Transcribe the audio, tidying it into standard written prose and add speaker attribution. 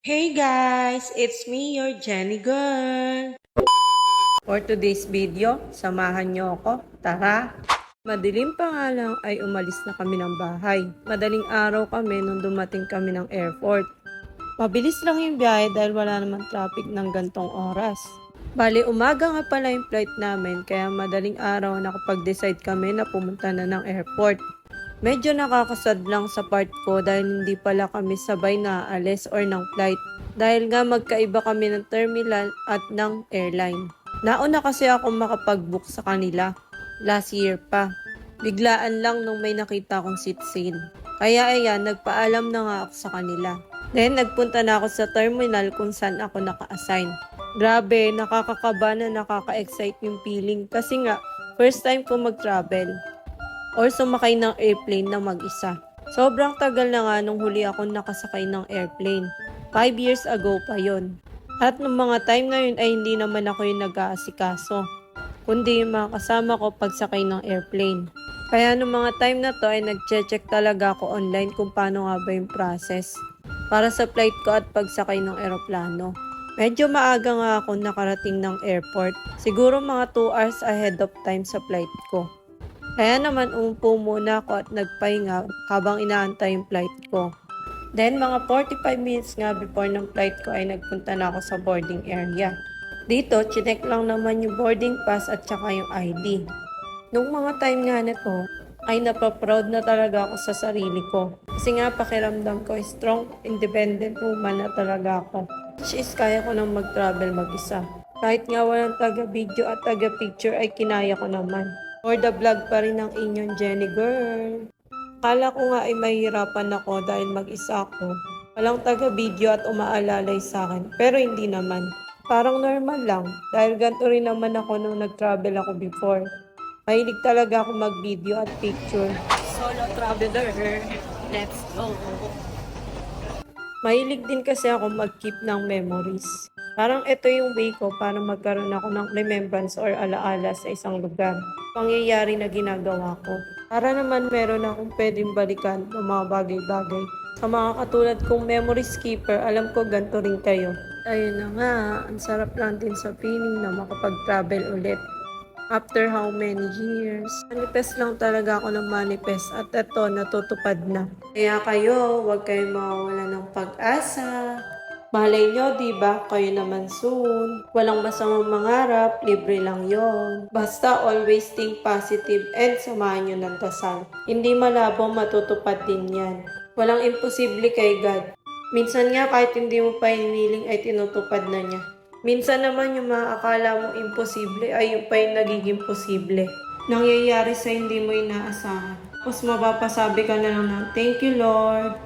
Speaker 1: Hey guys, it's me, your Jenny girl. For today's video, samahan niyo ako. Tara! Madilim pa nga lang ay umalis na kami ng bahay. Madaling araw kami nung dumating kami ng airport. Mabilis lang yung biyahe dahil wala naman traffic ng gantong oras. Bali, umaga nga pala yung flight namin kaya madaling araw nakapag-decide kami na pumunta na ng airport. Medyo nakakasad lang sa part ko dahil hindi pala kami sabay na aalis or ng flight. Dahil nga magkaiba kami ng terminal at ng airline. Nauna kasi ako makapag-book sa kanila. Last year pa. Biglaan lang nung may nakita akong seat sale. Kaya ayan, nagpaalam na nga ako sa kanila. Then nagpunta na ako sa terminal kung saan ako naka-assign. Grabe, nakakakaba na nakaka-excite yung feeling kasi nga first time ko mag-travel or sumakay ng airplane na mag-isa. Sobrang tagal na nga nung huli ako nakasakay ng airplane. 5 years ago pa yon. At nung mga time na yun ay hindi naman ako yung nag-aasikaso, kundi yung mga kasama ko pagsakay ng airplane. Kaya nung mga time na to ay nag-check talaga ako online kung paano nga ba yung process para sa flight ko at pagsakay ng eroplano. Medyo maaga nga ako nakarating ng airport. Siguro mga 2 hours ahead of time sa flight ko. Kaya naman umupo muna ako at nagpahinga habang inaantay yung flight ko. Then mga 45 minutes nga before ng flight ko ay nagpunta na ako sa boarding area. Dito, chinek lang naman yung boarding pass at saka yung ID. Nung mga time nga nito, ay napaproud na talaga ako sa sarili ko. Kasi nga pakiramdam ko strong, independent woman na talaga ako. Which is kaya ko nang mag-travel mag-isa. Kahit nga walang taga-video at taga-picture ay kinaya ko naman. For the vlog pa rin ng inyong Jenny girl. Akala ko nga ay mahirapan ako dahil mag-isa ako. Walang taga-video at umaalalay sa akin. Pero hindi naman. Parang normal lang. Dahil ganito rin naman ako nung nag-travel ako before. Mahilig talaga ako mag-video at picture. Solo traveler. Let's go. Mahilig din kasi ako mag-keep ng memories. Parang ito yung way ko para magkaroon ako ng remembrance or alaala sa isang lugar. Pangyayari na ginagawa ko. Para naman meron akong pwedeng balikan ng mga bagay-bagay. Sa mga katulad kong memory skipper, alam ko ganito rin kayo. Ayun na nga, ang sarap lang din sa feeling na makapag-travel ulit. After how many years? Manifest lang talaga ako ng manifest at eto, natutupad na. Kaya kayo, huwag kayong mawawala ng pag-asa. Malay nyo, diba? Kayo naman soon. Walang masamang mangarap, libre lang yon. Basta always think positive and samahan nyo ng dasal. Hindi malabong matutupad din yan. Walang imposible kay God. Minsan nga kahit hindi mo pa hiniling ay tinutupad na niya. Minsan naman yung mga akala mo imposible ay yung pa yung nagiging posible. Nangyayari sa hindi mo inaasahan. Mas mapapasabi ka na lang ng thank you Lord.